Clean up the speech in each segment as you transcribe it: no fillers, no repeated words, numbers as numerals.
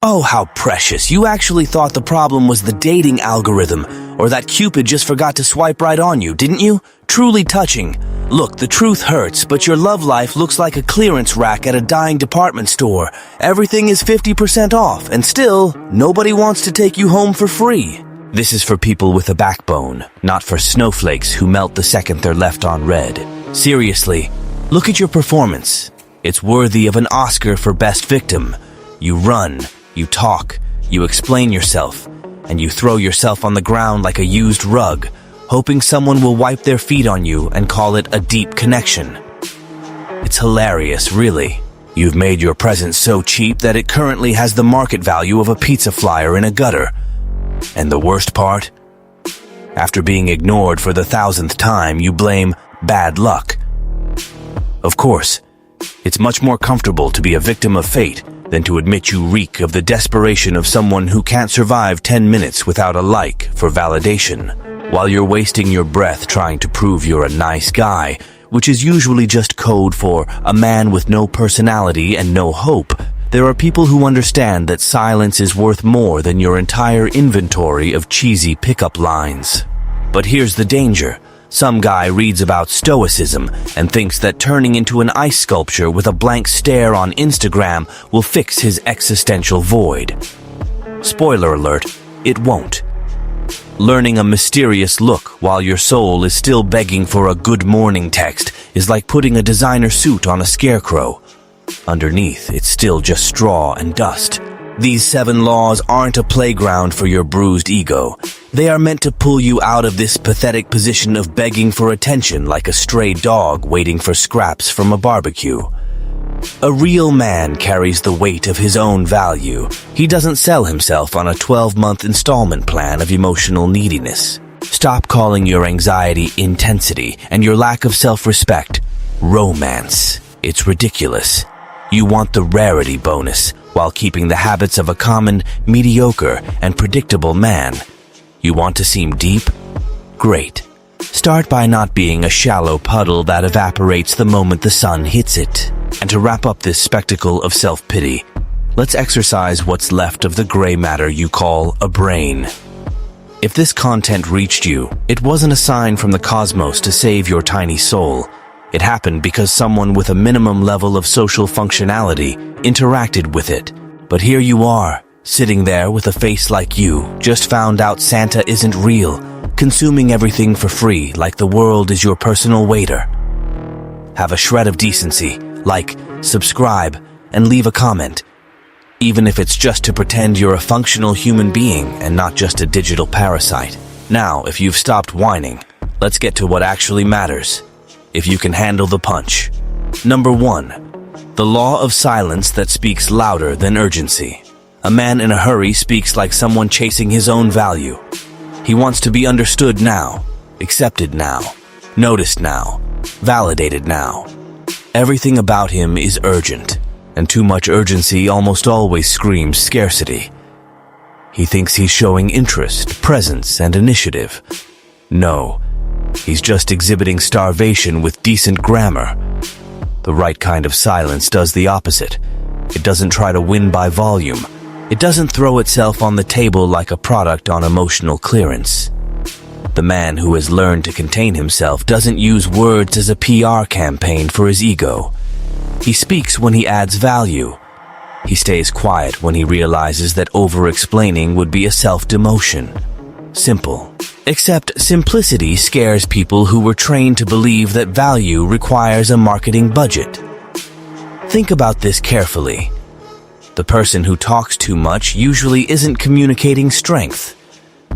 Oh, how precious. You actually thought the problem was the dating algorithm, or that Cupid just forgot to swipe right on you, didn't you? Truly touching. Look, the truth hurts, but your love life looks like a clearance rack at a dying department store. Everything is 50% off, and still, nobody wants to take you home for free. This is for people with a backbone, not for snowflakes who melt the second they're left on red. Seriously, look at your performance. It's worthy of an Oscar for Best Victim. You run, you talk, you explain yourself, and you throw yourself on the ground like a used rug, hoping someone will wipe their feet on you and call it a deep connection. It's hilarious, really. You've made your presence so cheap that it currently has the market value of a pizza flyer in a gutter. And the worst part? After being ignored for the 1,000th time, you blame bad luck. Of course, it's much more comfortable to be a victim of fate than to admit you reek of the desperation of someone who can't survive 10 minutes without a like for validation, while you're wasting your breath trying to prove you're a nice guy, which is usually just code for a man with no personality and no hope. There are people who understand that silence is worth more than your entire inventory of cheesy pickup lines. But here's the danger. Some guy reads about Stoicism and thinks that turning into an ice sculpture with a blank stare on Instagram will fix his existential void. Spoiler alert, it won't. Learning a mysterious look while your soul is still begging for a good morning text is like putting a designer suit on a scarecrow. Underneath, it's still just straw and dust. These 7 laws aren't a playground for your bruised ego. They are meant to pull you out of this pathetic position of begging for attention like a stray dog waiting for scraps from a barbecue. A real man carries the weight of his own value. He doesn't sell himself on a 12-month installment plan of emotional neediness. Stop calling your anxiety intensity and your lack of self-respect romance. It's ridiculous. You want the rarity bonus while keeping the habits of a common, mediocre, and predictable man. You want to seem deep? Great. Start by not being a shallow puddle that evaporates the moment the sun hits it. And to wrap up this spectacle of self-pity, let's exercise what's left of the gray matter you call a brain. If this content reached you, it wasn't a sign from the cosmos to save your tiny soul. It happened because someone with a minimum level of social functionality interacted with it. But here you are, sitting there with a face like you, just found out Santa isn't real, consuming everything for free like the world is your personal waiter. Have a shred of decency, like, subscribe, and leave a comment, even if it's just to pretend you're a functional human being and not just a digital parasite. Now, if you've stopped whining, let's get to what actually matters. If you can handle the punch. Number 1. The law of silence that speaks louder than urgency. A man in a hurry speaks like someone chasing his own value. He wants to be understood now, accepted now, noticed now, validated now. Everything about him is urgent, and too much urgency almost always screams scarcity. He thinks he's showing interest, presence, and initiative. No. He's just exhibiting starvation with decent grammar. The right kind of silence does the opposite. It doesn't try to win by volume. It doesn't throw itself on the table like a product on emotional clearance. The man who has learned to contain himself doesn't use words as a PR campaign for his ego. He speaks when he adds value. He stays quiet when he realizes that over-explaining would be a self-demotion. Simple. Except simplicity scares people who were trained to believe that value requires a marketing budget. Think about this carefully. The person who talks too much usually isn't communicating strength.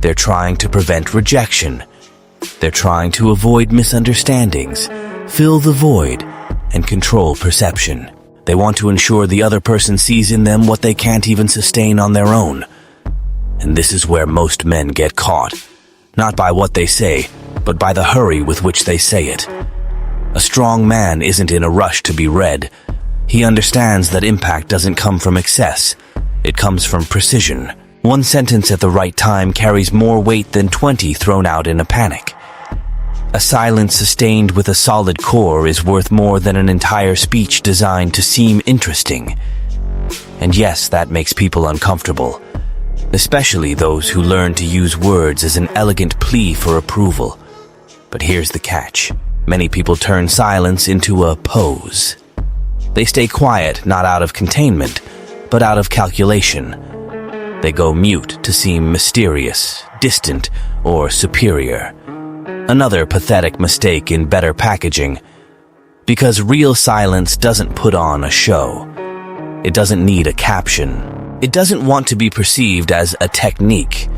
They're trying to prevent rejection. They're trying to avoid misunderstandings, fill the void, and control perception. They want to ensure the other person sees in them what they can't even sustain on their own. And this is where most men get caught. Not by what they say, but by the hurry with which they say it. A strong man isn't in a rush to be read. He understands that impact doesn't come from excess. It comes from precision. One sentence at the right time carries more weight than 20 thrown out in a panic. A silence sustained with a solid core is worth more than an entire speech designed to seem interesting. And yes, that makes people uncomfortable, especially those who learn to use words as an elegant plea for approval. But here's the catch. Many people turn silence into a pose. They stay quiet, not out of containment, but out of calculation. They go mute to seem mysterious, distant, or superior. Another pathetic mistake in better packaging. Because real silence doesn't put on a show. It doesn't need a caption. It doesn't want to be perceived as a technique.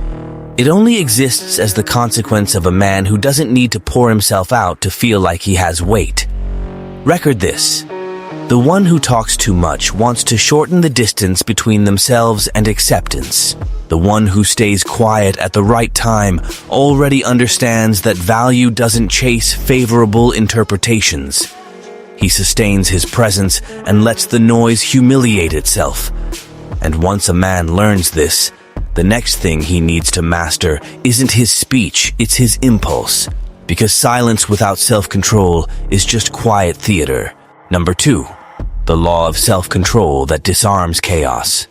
It only exists as the consequence of a man who doesn't need to pour himself out to feel like he has weight. Record this. The one who talks too much wants to shorten the distance between themselves and acceptance. The one who stays quiet at the right time already understands that value doesn't chase favorable interpretations. He sustains his presence and lets the noise humiliate itself. And once a man learns this, the next thing he needs to master isn't his speech, it's his impulse. Because silence without self-control is just quiet theater. Number 2, the law of self-control that disarms chaos.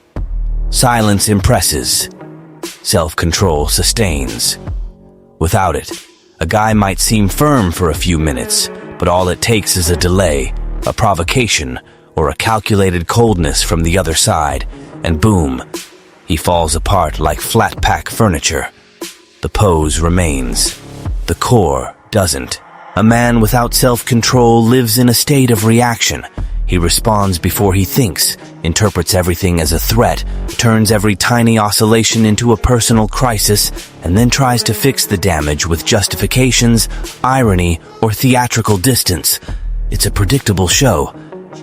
Silence impresses. Self-control sustains. Without it, a guy might seem firm for a few minutes, but all it takes is a delay, a provocation, or a calculated coldness from the other side, and boom, he falls apart like flat-pack furniture. The pose remains. The core doesn't. A man without self-control lives in a state of reaction. He responds before he thinks, interprets everything as a threat, turns every tiny oscillation into a personal crisis, and then tries to fix the damage with justifications, irony, or theatrical distance. It's a predictable show,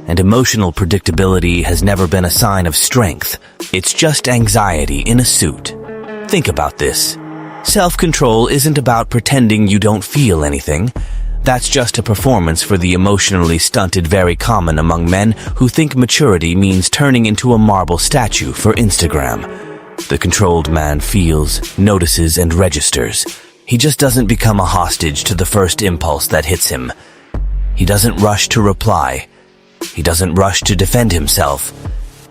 and emotional predictability has never been a sign of strength. It's just anxiety in a suit. Think about this. Self-control isn't about pretending you don't feel anything. That's just a performance for the emotionally stunted, very common among men who think maturity means turning into a marble statue for Instagram. The controlled man feels, notices, and registers. He just doesn't become a hostage to the first impulse that hits him. He doesn't rush to reply. He doesn't rush to defend himself.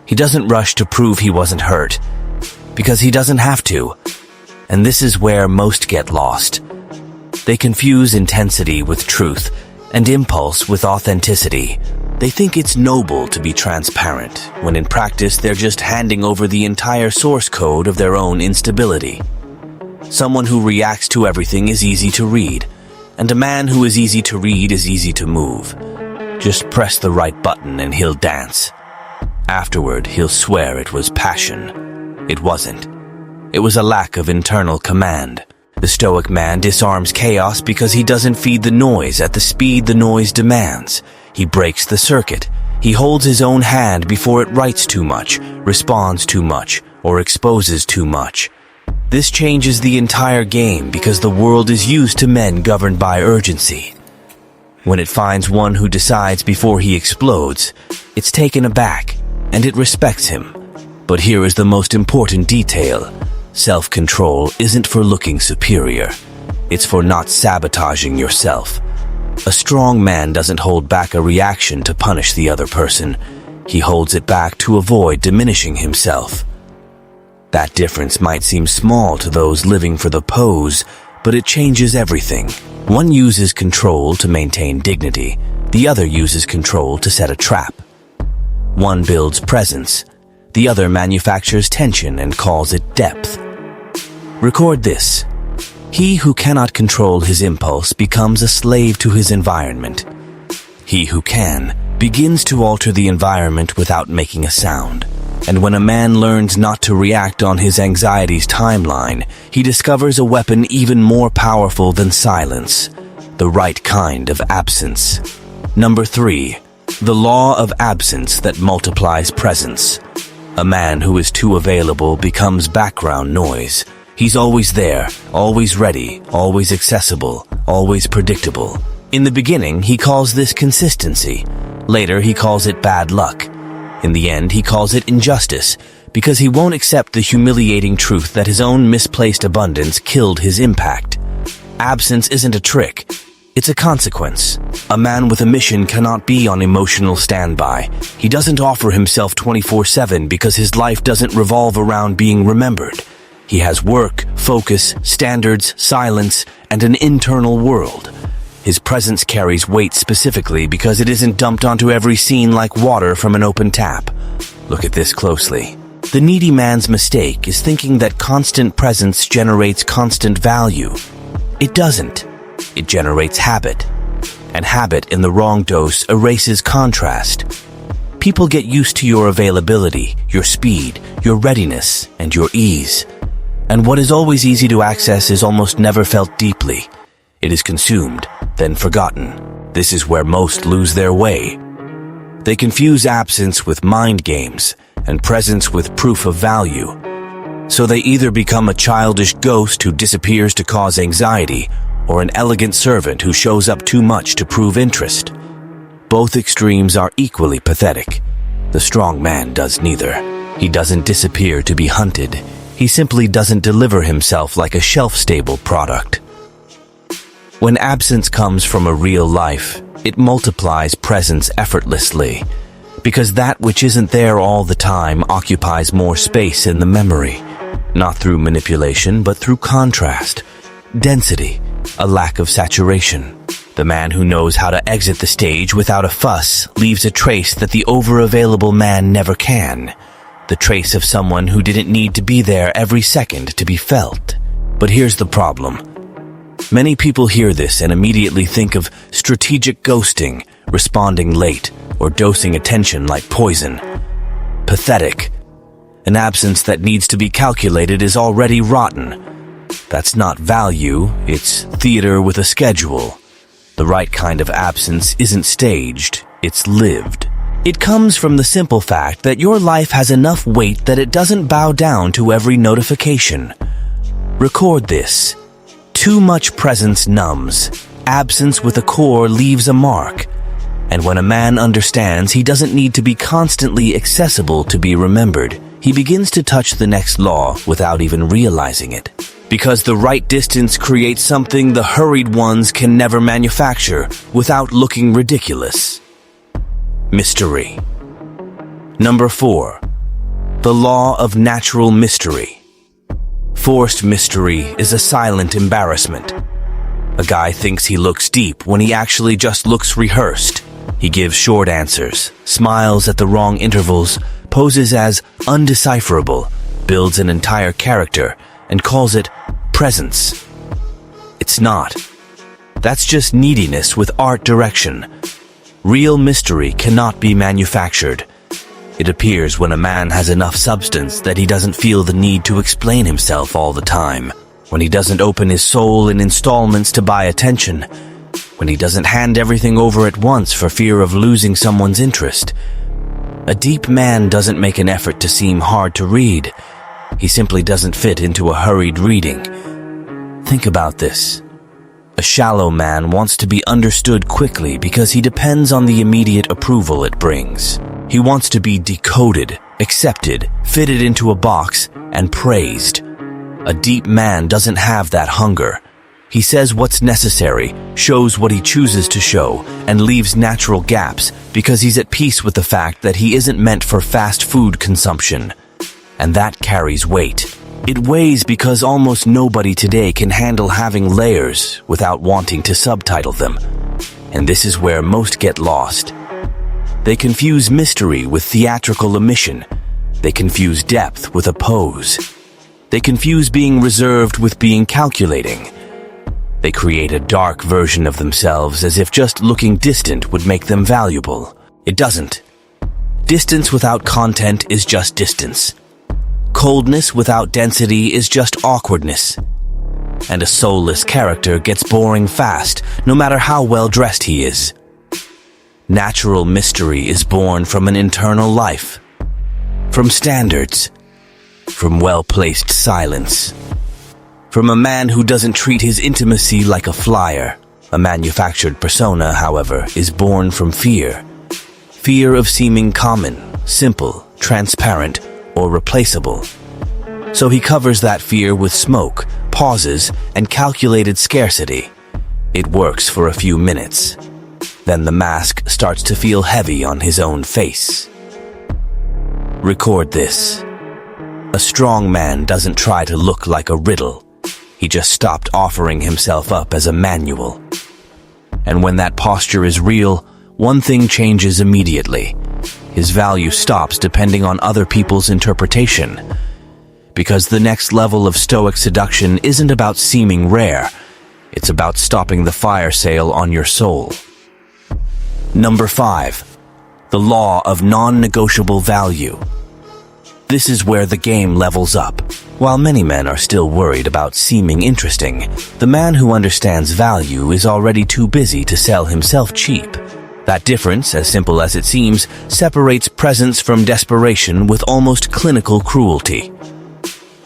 He doesn't rush to prove he wasn't hurt. Because he doesn't have to. And this is where most get lost. They confuse intensity with truth, and impulse with authenticity. They think it's noble to be transparent, when in practice they're just handing over the entire source code of their own instability. Someone who reacts to everything is easy to read, and a man who is easy to read is easy to move. Just press the right button and he'll dance. Afterward, he'll swear it was passion. It wasn't. It was a lack of internal command. The Stoic man disarms chaos because he doesn't feed the noise at the speed the noise demands. He breaks the circuit. He holds his own hand before it writes too much, responds too much, or exposes too much. This changes the entire game because the world is used to men governed by urgency. When it finds one who decides before he explodes, it's taken aback, and it respects him. But here is the most important detail. Self-control isn't for looking superior. It's for not sabotaging yourself. A strong man doesn't hold back a reaction to punish the other person. He holds it back to avoid diminishing himself. That difference might seem small to those living for the pose, but it changes everything. One uses control to maintain dignity. The other uses control to set a trap. One builds presence. The other manufactures tension and calls it depth. Record this. He who cannot control his impulse becomes a slave to his environment. He who can begins to alter the environment without making a sound. And when a man learns not to react on his anxiety's timeline, he discovers a weapon even more powerful than silence, the right kind of absence. Number 3, the law of absence that multiplies presence. A man who is too available becomes background noise. He's always there, always ready, always accessible, always predictable. In the beginning, he calls this consistency. Later, he calls it bad luck. In the end, he calls it injustice, because he won't accept the humiliating truth that his own misplaced abundance killed his impact. Absence isn't a trick. It's a consequence. A man with a mission cannot be on emotional standby. He doesn't offer himself 24/7 because his life doesn't revolve around being remembered. He has work, focus, standards, silence, and an internal world. His presence carries weight specifically because it isn't dumped onto every scene like water from an open tap. Look at this closely. The needy man's mistake is thinking that constant presence generates constant value. It doesn't. It generates habit. And habit in the wrong dose erases contrast. People get used to your availability, your speed, your readiness, and your ease. And what is always easy to access is almost never felt deeply. It is consumed, then forgotten. This is where most lose their way. They confuse absence with mind games and presence with proof of value. So they either become a childish ghost who disappears to cause anxiety, or an elegant servant who shows up too much to prove interest. Both extremes are equally pathetic. The strong man does neither. He doesn't disappear to be hunted. He simply doesn't deliver himself like a shelf-stable product. When absence comes from a real life, it multiplies presence effortlessly, because that which isn't there all the time occupies more space in the memory, not through manipulation, but through contrast, density, a lack of saturation. The man who knows how to exit the stage without a fuss leaves a trace that the over-available man never can. The trace of someone who didn't need to be there every second to be felt. But here's the problem. Many people hear this and immediately think of strategic ghosting, responding late, or dosing attention like poison. Pathetic. An absence that needs to be calculated is already rotten. That's not value, it's theater with a schedule. The right kind of absence isn't staged, it's lived. It comes from the simple fact that your life has enough weight that it doesn't bow down to every notification. Record this. Too much presence numbs. Absence with a core leaves a mark. And when a man understands he doesn't need to be constantly accessible to be remembered, he begins to touch the next law without even realizing it. Because the right distance creates something the hurried ones can never manufacture without looking ridiculous. Mystery. Number 4. The law of natural mystery. Forced mystery is a silent embarrassment. A guy thinks he looks deep when he actually just looks rehearsed. He gives short answers, smiles at the wrong intervals, poses as undecipherable, builds an entire character, and calls it presence. It's not. That's just neediness with art direction. Real mystery cannot be manufactured. It appears when a man has enough substance that he doesn't feel the need to explain himself all the time, when he doesn't open his soul in installments to buy attention, when he doesn't hand everything over at once for fear of losing someone's interest. A deep man doesn't make an effort to seem hard to read. He simply doesn't fit into a hurried reading. Think about this. A shallow man wants to be understood quickly because he depends on the immediate approval it brings. He wants to be decoded, accepted, fitted into a box, and praised. A deep man doesn't have that hunger. He says what's necessary, shows what he chooses to show, and leaves natural gaps because he's at peace with the fact that he isn't meant for fast food consumption. And that carries weight. It weighs because almost nobody today can handle having layers without wanting to subtitle them. And this is where most get lost. They confuse mystery with theatrical omission. They confuse depth with a pose. They confuse being reserved with being calculating. They create a dark version of themselves as if just looking distant would make them valuable. It doesn't. Distance without content is just distance. Coldness without density is just awkwardness. And a soulless character gets boring fast, no matter how well dressed he is. Natural mystery is born from an internal life, from standards, from well-placed silence, from a man who doesn't treat his intimacy like a flyer. A manufactured persona, however, is born from fear. Fear of seeming common, simple, transparent, or replaceable. So he covers that fear with smoke, pauses, and calculated scarcity. It works for a few minutes. Then the mask starts to feel heavy on his own face. Record this. A strong man doesn't try to look like a riddle. He just stopped offering himself up as a manual. And when that posture is real, one thing changes immediately. His value stops depending on other people's interpretation. Because the next level of Stoic seduction isn't about seeming rare. It's about stopping the fire sale on your soul. Number 5. The law of non-negotiable value. This is where the game levels up. While many men are still worried about seeming interesting, the man who understands value is already too busy to sell himself cheap. That difference, as simple as it seems, separates presence from desperation with almost clinical cruelty.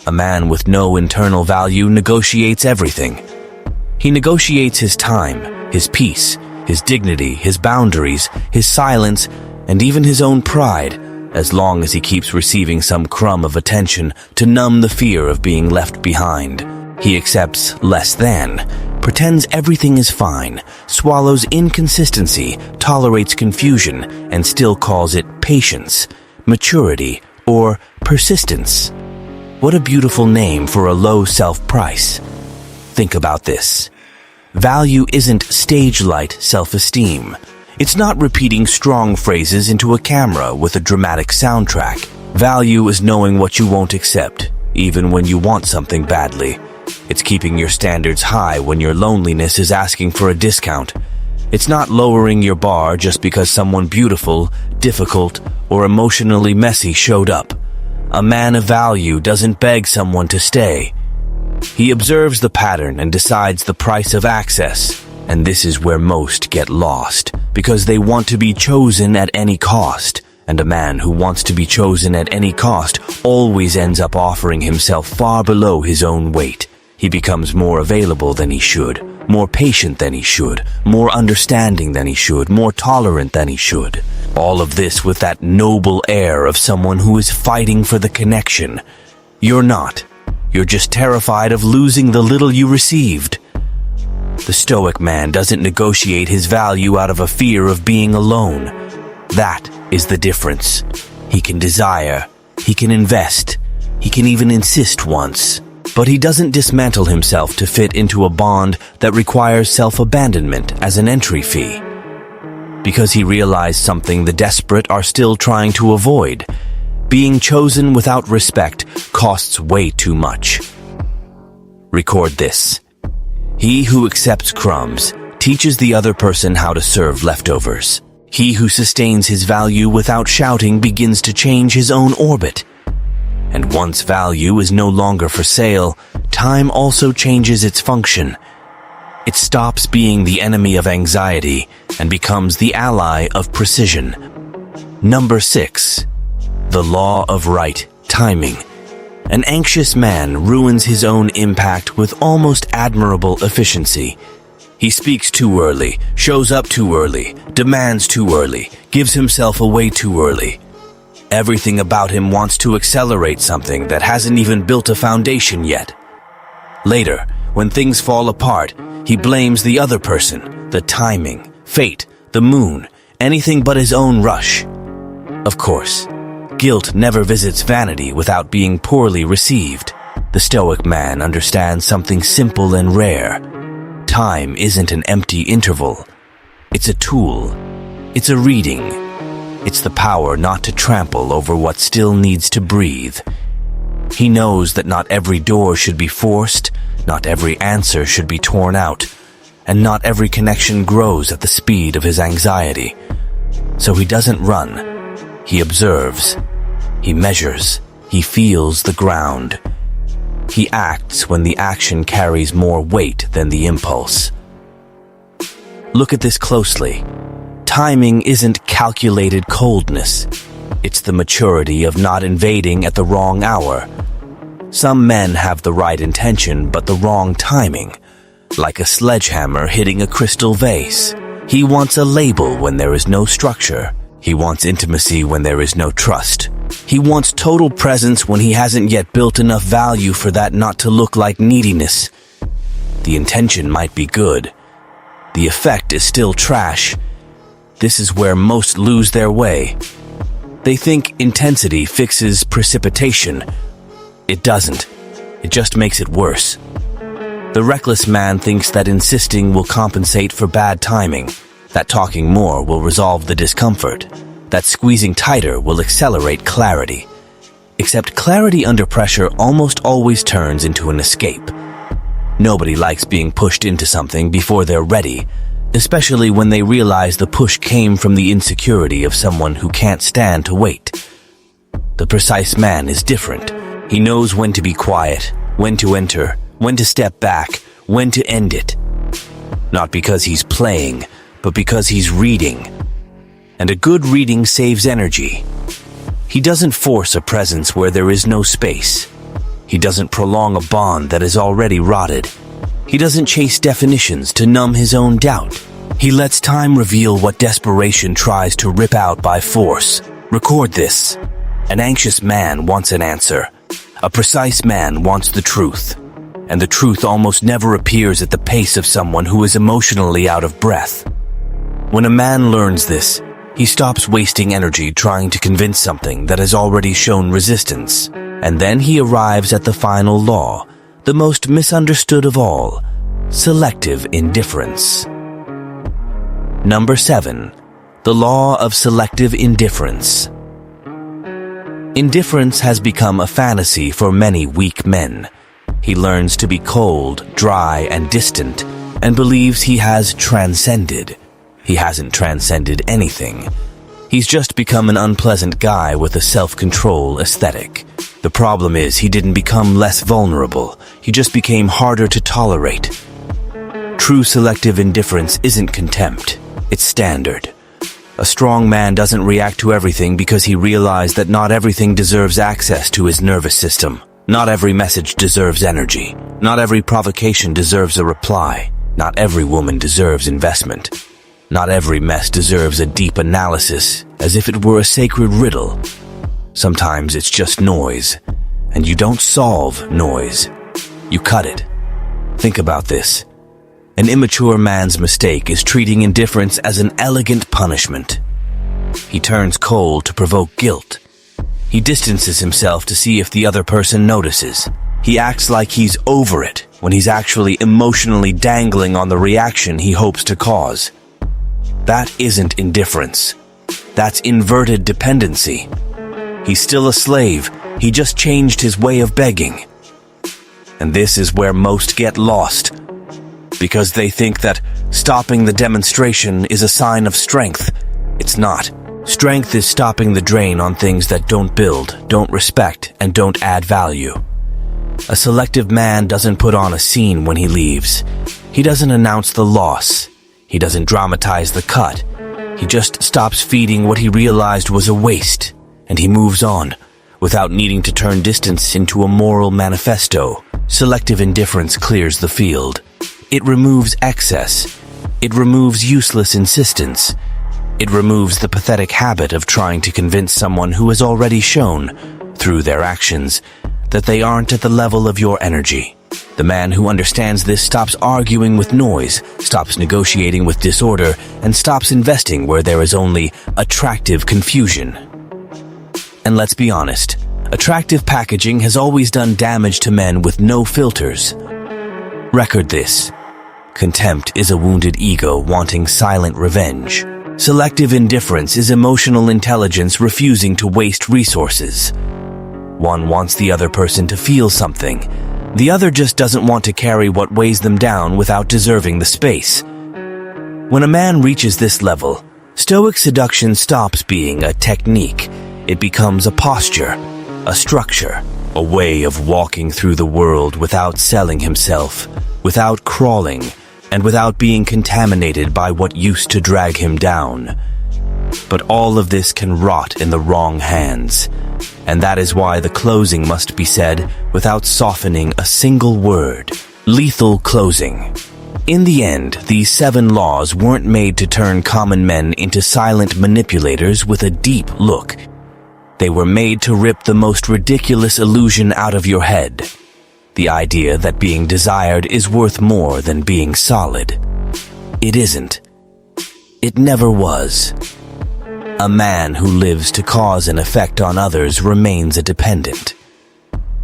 A man with no internal value negotiates everything. He negotiates his time, his peace, his dignity, his boundaries, his silence, and even his own pride, as long as he keeps receiving some crumb of attention to numb the fear of being left behind. He accepts less than, pretends everything is fine, swallows inconsistency, tolerates confusion, and still calls it patience, maturity, or persistence. What a beautiful name for a low self-price. Think about this. Value isn't stage-light self-esteem. It's not repeating strong phrases into a camera with a dramatic soundtrack. Value is knowing what you won't accept, even when you want something badly. It's keeping your standards high when your loneliness is asking for a discount. It's not lowering your bar just because someone beautiful, difficult, or emotionally messy showed up. A man of value doesn't beg someone to stay. He observes the pattern and decides the price of access. And this is where most get lost, because they want to be chosen at any cost. And a man who wants to be chosen at any cost always ends up offering himself far below his own weight. He becomes more available than he should, more patient than he should, more understanding than he should, more tolerant than he should. All of this with that noble air of someone who is fighting for the connection. You're not. You're just terrified of losing the little you received. The Stoic man doesn't negotiate his value out of a fear of being alone. That is the difference. He can desire, he can invest, he can even insist once. But he doesn't dismantle himself to fit into a bond that requires self-abandonment as an entry fee. Because he realized something the desperate are still trying to avoid. Being chosen without respect costs way too much. Record this. He who accepts crumbs teaches the other person how to serve leftovers. He who sustains his value without shouting begins to change his own orbit. And once value is no longer for sale, time also changes its function. It stops being the enemy of anxiety and becomes the ally of precision. Number 6. The law of right timing. An anxious man ruins his own impact with almost admirable efficiency. He speaks too early, shows up too early, demands too early, gives himself away too early. Everything about him wants to accelerate something that hasn't even built a foundation yet. Later, when things fall apart, he blames the other person, the timing, fate, the moon, anything but his own rush. Of course, guilt never visits vanity without being poorly received. The Stoic man understands something simple and rare. Time isn't an empty interval. It's a tool. It's a reading. It's the power not to trample over what still needs to breathe. He knows that not every door should be forced, not every answer should be torn out, and not every connection grows at the speed of his anxiety. So he doesn't run. He observes. He measures. He feels the ground. He acts when the action carries more weight than the impulse. Look at this closely. Timing isn't calculated coldness. It's the maturity of not invading at the wrong hour. Some men have the right intention but the wrong timing, like a sledgehammer hitting a crystal vase. He wants a label when there is no structure. He wants intimacy when there is no trust. He wants total presence when he hasn't yet built enough value for that not to look like neediness. The intention might be good, the effect is still trash. This is where most lose their way. They think intensity fixes precipitation. It doesn't. It just makes it worse. The reckless man thinks that insisting will compensate for bad timing, that talking more will resolve the discomfort, that squeezing tighter will accelerate clarity. Except clarity under pressure almost always turns into an escape. Nobody likes being pushed into something before they're ready, especially when they realize the push came from the insecurity of someone who can't stand to wait. The precise man is different. He knows when to be quiet, when to enter, when to step back, when to end it. Not because he's playing, but because he's reading. And a good reading saves energy. He doesn't force a presence where there is no space. He doesn't prolong a bond that is already rotted. He doesn't chase definitions to numb his own doubt. He lets time reveal what desperation tries to rip out by force. Record this. An anxious man wants an answer. A precise man wants the truth. And the truth almost never appears at the pace of someone who is emotionally out of breath. When a man learns this, he stops wasting energy trying to convince something that has already shown resistance. And then he arrives at the final law, the most misunderstood of all, selective indifference. Number 7. The law of selective indifference. Indifference has become a fantasy for many weak men. He learns to be cold, dry, and distant, and believes he has transcended. He hasn't transcended anything. He's just become an unpleasant guy with a self-control aesthetic. The problem is he didn't become less vulnerable. He just became harder to tolerate. True selective indifference isn't contempt. It's standard. A strong man doesn't react to everything because he realized that not everything deserves access to his nervous system. Not every message deserves energy. Not every provocation deserves a reply. Not every woman deserves investment. Not every mess deserves a deep analysis, as if it were a sacred riddle. Sometimes it's just noise, and you don't solve noise. You cut it. Think about this. An immature man's mistake is treating indifference as an elegant punishment. He turns cold to provoke guilt. He distances himself to see if the other person notices. He acts like he's over it, when he's actually emotionally dangling on the reaction he hopes to cause. That isn't indifference. That's inverted dependency. He's still a slave. He just changed his way of begging. And this is where most get lost. Because they think that stopping the demonstration is a sign of strength. It's not. Strength is stopping the drain on things that don't build, don't respect, and don't add value. A selective man doesn't put on a scene when he leaves. He doesn't announce the loss. He doesn't dramatize the cut. He just stops feeding what he realized was a waste, and he moves on, without needing to turn distance into a moral manifesto. Selective indifference clears the field. It removes excess. It removes useless insistence. It removes the pathetic habit of trying to convince someone who has already shown, through their actions, that they aren't at the level of your energy. The man who understands this stops arguing with noise, stops negotiating with disorder, and stops investing where there is only attractive confusion. And let's be honest, attractive packaging has always done damage to men with no filters. Record this. Contempt is a wounded ego wanting silent revenge. Selective indifference is emotional intelligence refusing to waste resources. One wants the other person to feel something. The other just doesn't want to carry what weighs them down without deserving the space. When a man reaches this level, Stoic seduction stops being a technique. It becomes a posture, a structure, a way of walking through the world without selling himself, without crawling, and without being contaminated by what used to drag him down. But all of this can rot in the wrong hands. And that is why the closing must be said without softening a single word. Lethal closing. In the end, these 7 laws weren't made to turn common men into silent manipulators with a deep look. They were made to rip the most ridiculous illusion out of your head. The idea that being desired is worth more than being solid. It isn't. It never was. A man who lives to cause an effect on others remains a dependent.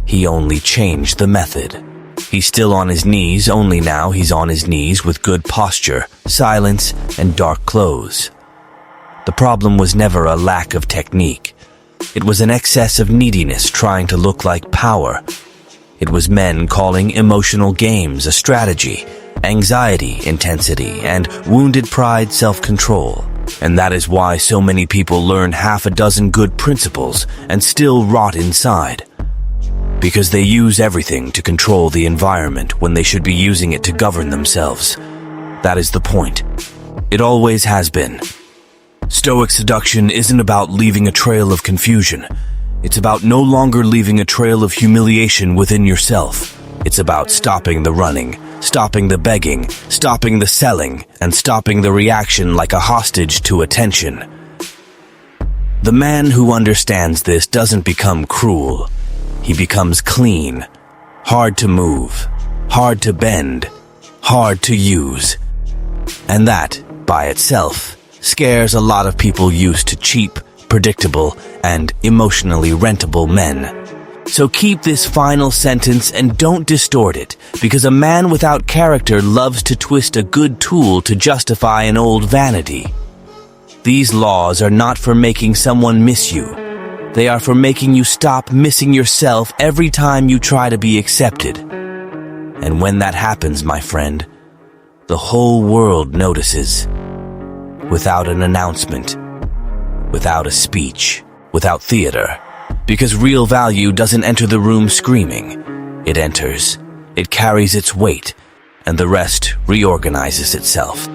He only changed the method. He's still on his knees, only now he's on his knees with good posture, silence, and dark clothes. The problem was never a lack of technique. It was an excess of neediness trying to look like power. It was men calling emotional games a strategy, anxiety intensity, and wounded pride self-control. And that is why so many people learn half a dozen good principles and still rot inside. Because they use everything to control the environment when they should be using it to govern themselves. That is the point. It always has been. Stoic seduction isn't about leaving a trail of confusion. It's about no longer leaving a trail of humiliation within yourself. It's about stopping the running, stopping the begging, stopping the selling, and stopping the reaction like a hostage to attention. The man who understands this doesn't become cruel. He becomes clean, hard to move, hard to bend, hard to use. And that, by itself, scares a lot of people used to cheap, predictable, and emotionally rentable men. So keep this final sentence and don't distort it, because a man without character loves to twist a good tool to justify an old vanity. These laws are not for making someone miss you. They are for making you stop missing yourself every time you try to be accepted. And when that happens, my friend, the whole world notices. Without an announcement, without a speech, without theater. Because real value doesn't enter the room screaming. It enters, it carries its weight, and the rest reorganizes itself.